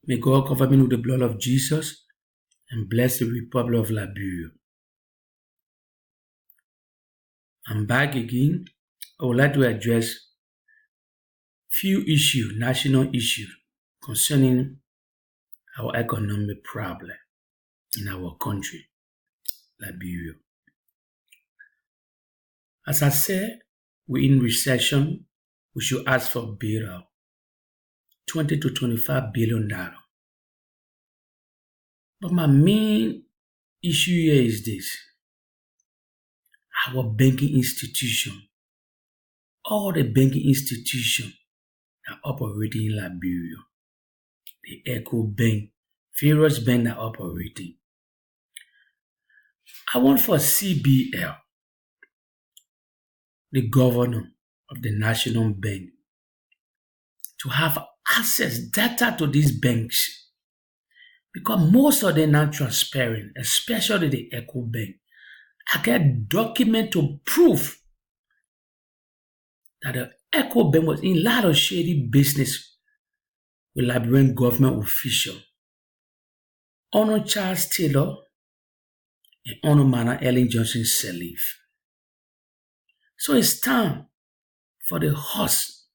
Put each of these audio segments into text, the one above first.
May God cover me with the blood of Jesus and bless the Republic of Liberia. I'm back again. I would like to address few issues, national issues, concerning our economic problem in our country, Liberia. As I said, we're in recession. We should ask for bailout, $20 to $25 billion. But my main issue here is this. Our banking institution, all the banking institutions are operating in Liberia. The Echo Bank, various banks are operating. I want for CBL, the governor of the National Bank, to have access data to these banks, because most of them are transparent, especially the Echo Bank. I get document to prove that the Echo Bank was in a lot of shady business with Liberian government officials. Honor Charles Taylor and Honor Mana Ellen Johnson Sirleaf. So it's time for the host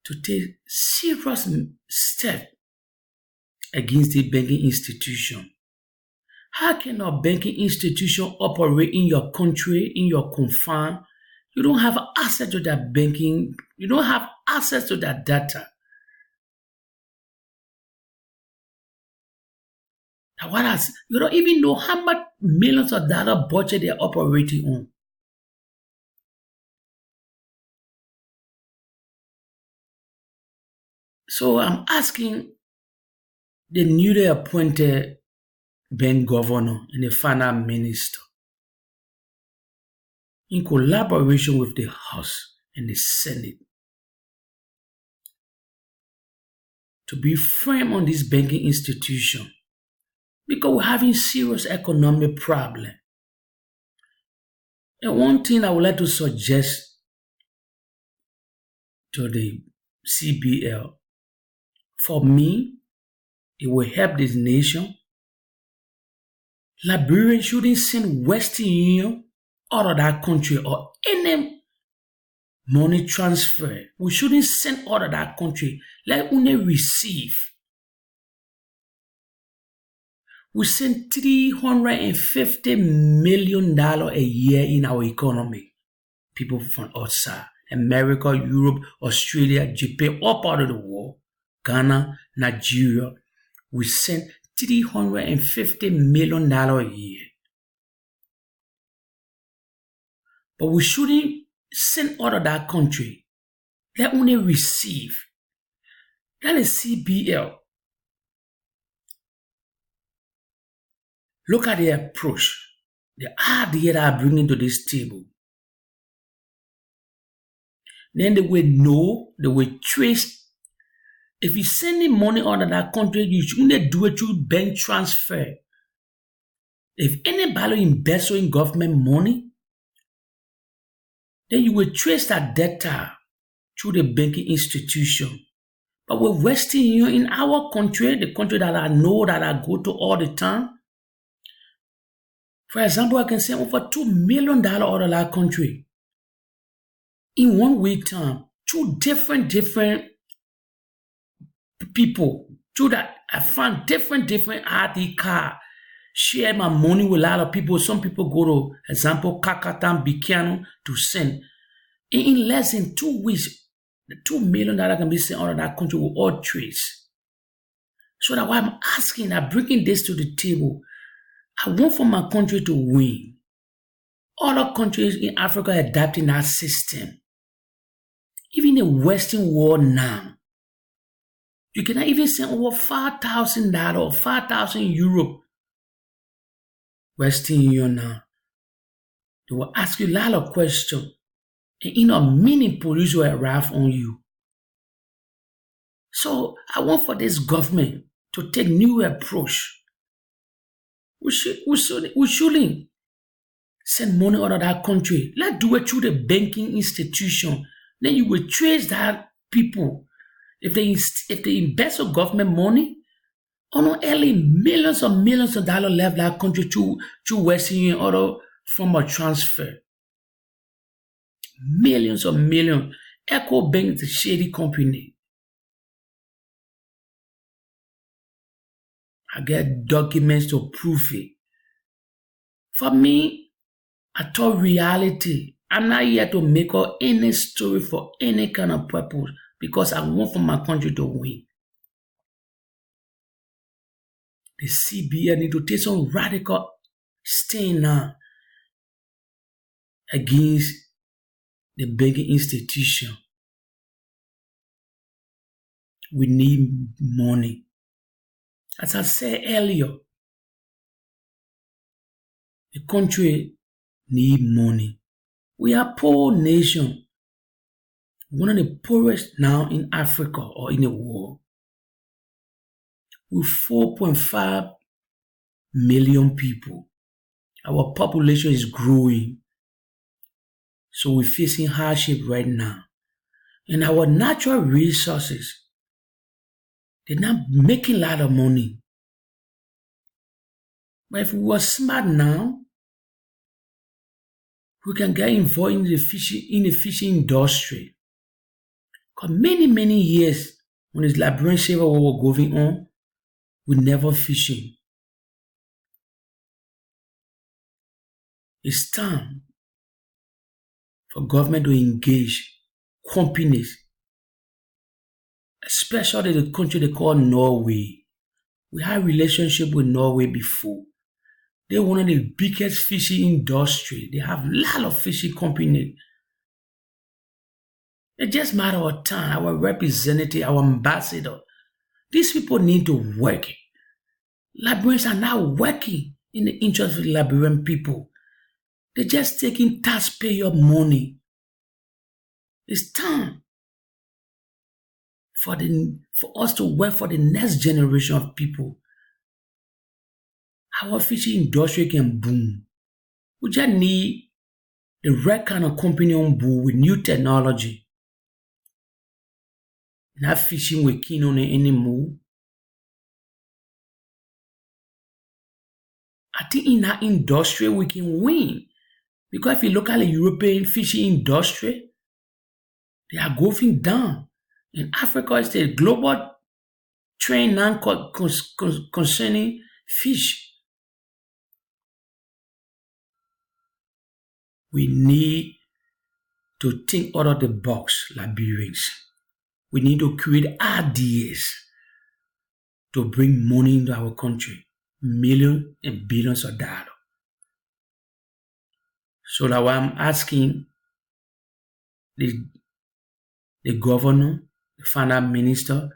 to take serious steps against the banking institution. How can a banking institution operate in your country, in your confine? You don't have access to that banking, you don't have access to that data. Now what else? You don't even know how much millions of dollars budget they're operating on. So I'm asking the newly appointed bank governor and the finance minister, in collaboration with the House and the Senate, to be firm on this banking institution, because we're having serious economic problem. And one thing I would like to suggest to the CBL, for me, it will help this nation. Liberians shouldn't send Western Union out of that country or any money transfer. We shouldn't send out of that country. Let only receive. We send $350 million a year in our economy. People from outside, America, Europe, Australia, Japan, all part of the world, Ghana, Nigeria. We send $350 million a year. But we shouldn't send out of that country. Let only receive. That is CBL. Look at the approach, the idea that I'm bringing to this table. Then they will know, they will trace. If you're sending money out of that country, you shouldn't do it through bank transfer. If anybody invests in government money, then you will trace that data through the banking institution. But with Western Union in our country, the country that I know, that I go to all the time, for example, I can send over $2 million out of that country in 1 week time through different people. Through that, I found different ID card. Share my money with a lot of people. Some people go to, example, Kakatan, Bikiano to send. In less than 2 weeks, the $2 million can be sent out of that country with all trace. So that's why I'm asking, I'm bringing this to the table. I want for my country to win. Other countries in Africa are adapting that system. Even the Western world now, you cannot even send over $5,000 or €5,000. Western Union now, they will ask you a lot of questions. And in a minute, police will arrive on you. So I want for this government to take new approach. We shouldn't send money out of that country. Let's do it through the banking institution. Then you will trace that people. If they invest your government money, on early millions of dollars left that country to Western Union or from a transfer. Millions of millions. Echo Bank is a shady company. I get documents to prove it. For me, I thought reality. I'm not here to make up any story for any kind of purpose because I want for my country to win. The CBN need to take some radical stand now against the banking institution. We need money. As I said earlier, the country need money. We are poor nation, one of the poorest now in Africa or in the world. With 4.5 million people, our population is growing. So we're facing hardship right now. And our natural resources, they're not making a lot of money. But if we were smart now, we can get involved in the fishing industry. Because many years when this Liberian Civil War was going on, we never fishing. It's time for government to engage companies, especially the country they call Norway. We had a relationship with Norway before. They're one of the biggest fishing industry. They have a lot of fishing companies. It's just a matter of time. Our representative, our ambassador, these people need to work. Liberians are not working in the interest of the Liberian people. They're just taking taxpayer money. It's time for us to work for the next generation of people. Our fishing industry can boom. We just need the right kind of company on board with new technology. Not fishing with keen on it anymore. I think in that industry we can win. Because if you look at the European fishing industry, they are going down. In Africa, it's the global trend now concerning fish. We need to think out of the box, Liberians. We need to create ideas to bring money into our country, millions and billions of dollars. So now I'm asking the governor, the finance minister,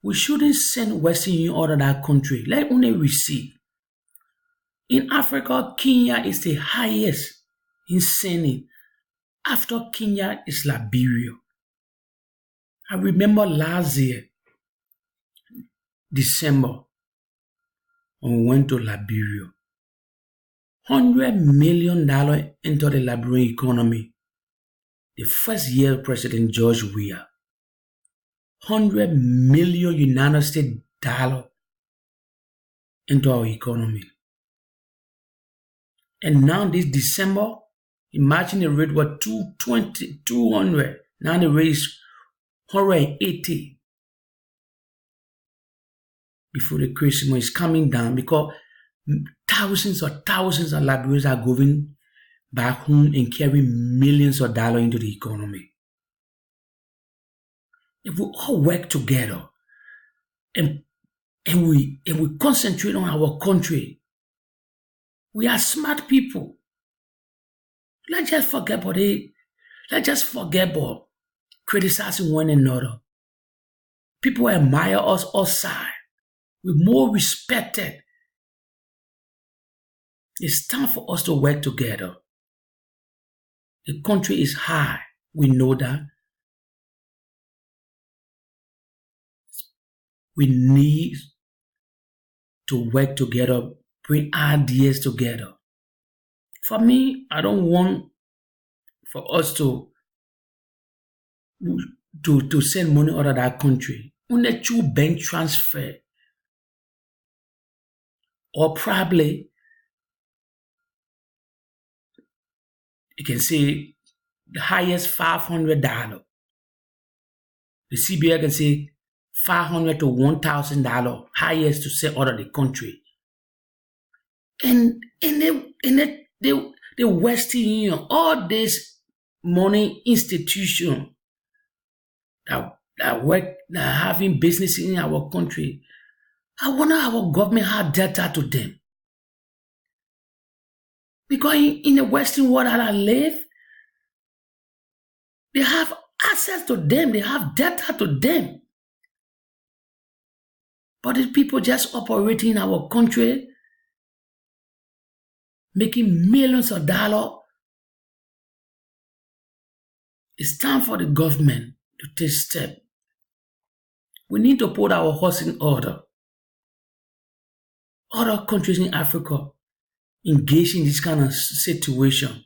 we shouldn't send Western Union out of that country. Let only receive. In Africa, Kenya is the highest in sending. After Kenya is Liberia. I remember last year, December, when we went to Liberia. $100 million into the Liberian economy. The first year of President George Weah. $100 million United States dollar into our economy. And now this December, imagine the rate was 200. Now the rate is 180. Before the Christmas is coming down because thousands of Liberians are going back home and carrying millions of dollars into the economy. If we all work together and we concentrate on our country, we are smart people. Let's just forget about it. Let's just forget about criticizing one another. People admire us outside. We're more respected. It's time for us to work together. The country is high. We know that. We need to work together, bring ideas together. For me, I don't want for us to to send money out of that country. Only through bank transfer. Or probably you can say the highest $500. The CBA can say $500 to $1,000 highest to sell out of the country. And the Western Union, all this money institution that work, that having business in our country, I wonder our government had data to them. Because in the Western world that I live, they have access to them, they have data to them. But these people just operating in our country, making millions of dollars. It's time for the government to take steps. We need to put our house in order. Other countries in Africa engage in this kind of situation.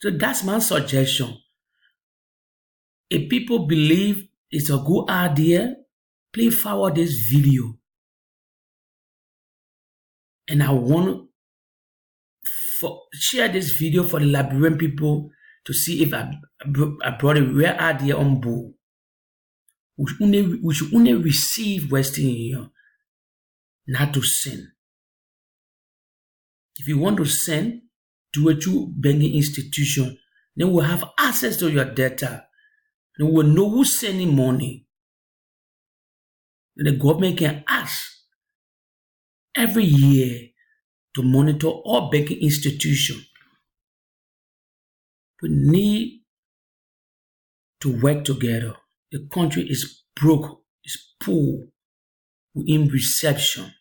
So that's my suggestion. If people believe it's a good idea, please forward this video. And I want to share this video for the Liberian people to see if I brought a real idea on board. We should only receive Western Union, not to send. If you want to send to a true banking institution, then we'll have access to your data. Then we'll know who's sending money. Then the government can ask every year to monitor all banking institutions. We need to work together. The country is broke, it's poor, we're in recession.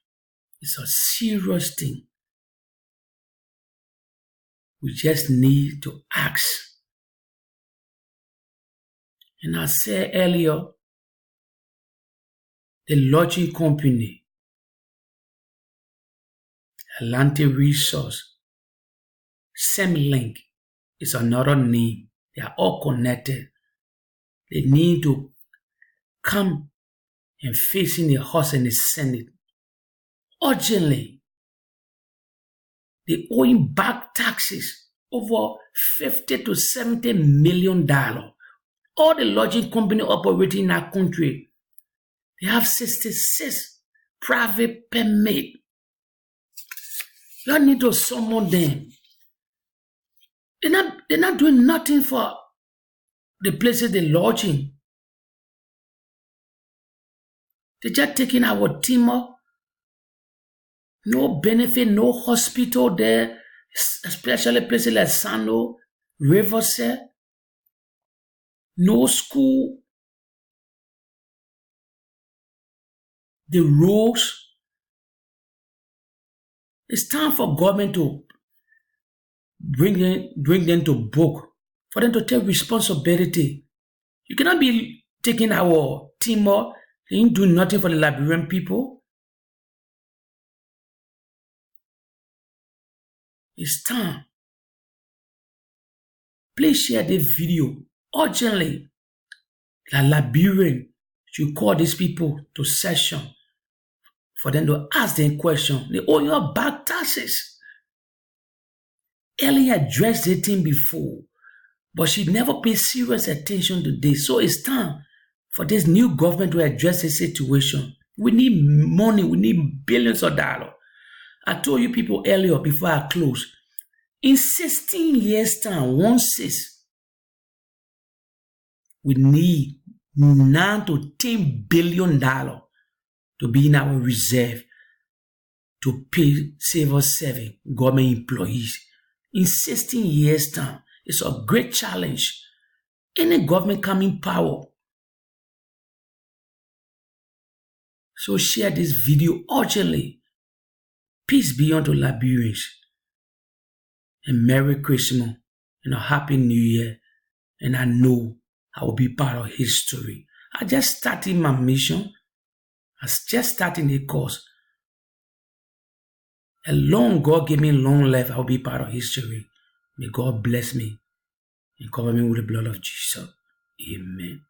It's a serious thing. We just need to ask. And I said earlier, the lodging company, Atlantic Resource, Semlink is another name. They are all connected. They need to come and face in the House and the Senate urgently. They owing back taxes over $50 to $70 million. All the lodging company operating in our country, they have 66 private permit. You need to summon them. They're not doing nothing for the places they're lodging. They're just taking our timber. No benefit, no hospital there, especially places like Sando, Riverside. No school. The roads. It's time for government to bring them to book, for them to take responsibility. You cannot be taking our timber and doing nothing for the Liberian people. It's time. Please share this video urgently. The Liberian should call these people to session for them to ask them questions. They owe you back taxes. Ellie addressed the thing before, but she never paid serious attention to this. So it's time for this new government to address the situation. We need money. We need billions of dollars. I told you people earlier before I close. In 16 years' time, 1/6, we need $9 to $10 billion to be in our reserve to pay civil service government employees. In 16 years' time, it's a great challenge. Any government coming power. So share this video urgently. Peace be unto Liberians. And Merry Christmas and a Happy New Year. And I know I will be part of history. I just started my mission. I just started the course. God gave me long life. I will be part of history. May God bless me and cover me with the blood of Jesus. Amen.